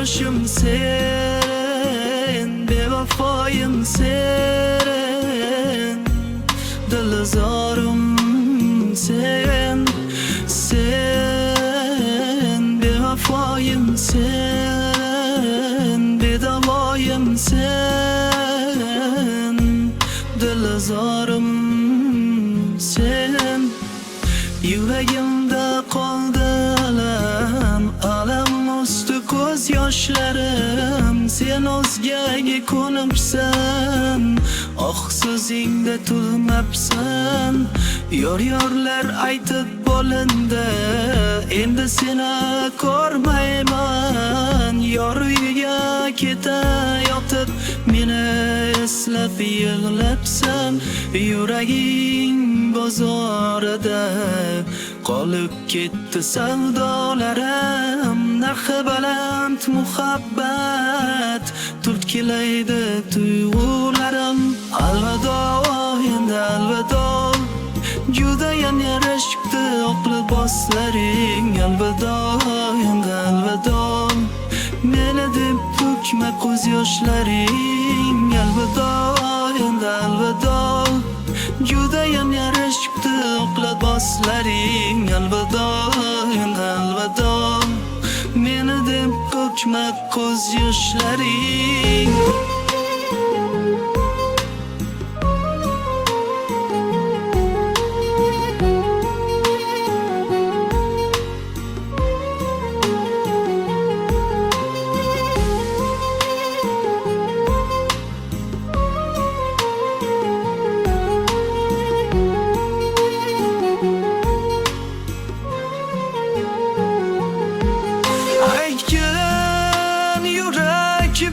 yoshim sen, bevafoyim sen, dilozorim sen, sen bevafoyim sen, bedavoyim sen, dilozorim sen. Yuragimda qoldi alam usti ko'z yoshlarim. Sen o'zgaga ko'nibsan, oh so'zingda to'lmabsan. Yorlar aytib bo'lindi, endi seni ko'rmayman. Yor uyiga ketayotib meni eslab yig'labsan. Yuraging bozorida qolib ketdi savdolarim. Narxi baland muhabbat turtkilaydi tuyg'ularim. Alvido, endi alvido, judayam yarashibdi oq liboslaring. Alvido, endi alvido, meni deb to'kma ko'z yoshlaring. Alvido, endi alvido, judayam yarashibdi oq liboslaring. Alvido, endi alvido, meni deb to'kma ko'z yoshlaring.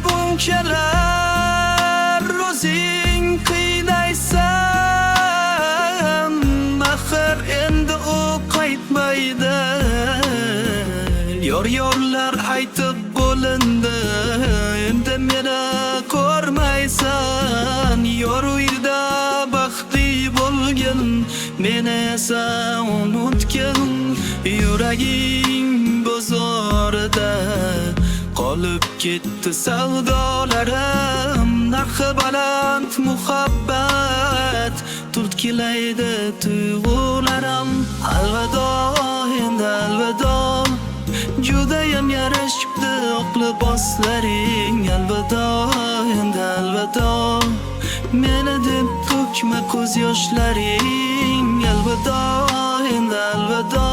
Bunchalar o'zing qiynaysan, axir endi u qaytmaydi. Yorlar aytib bo'lindi, endi meni ko'rmaysan. Yor uyda baxtli bo'lgin, meni esa unutgin. Yuraging bozorida qolib ketdi savdolarim. Narxi baland muhabbat turtkilaydi tuyg'ularim. Alvido, endi alvido, judayam yarashibdi oq liboslaring. Alvido, endi alvido, meni deb to'kma ko'z yoshlaring. Alvido, endi alvido,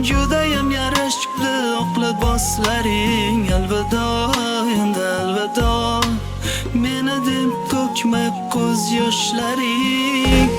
judayam yarashibdi oq liboslaring. Alvido, endi alvido, meni deb to'kma ko'z yoshlaring.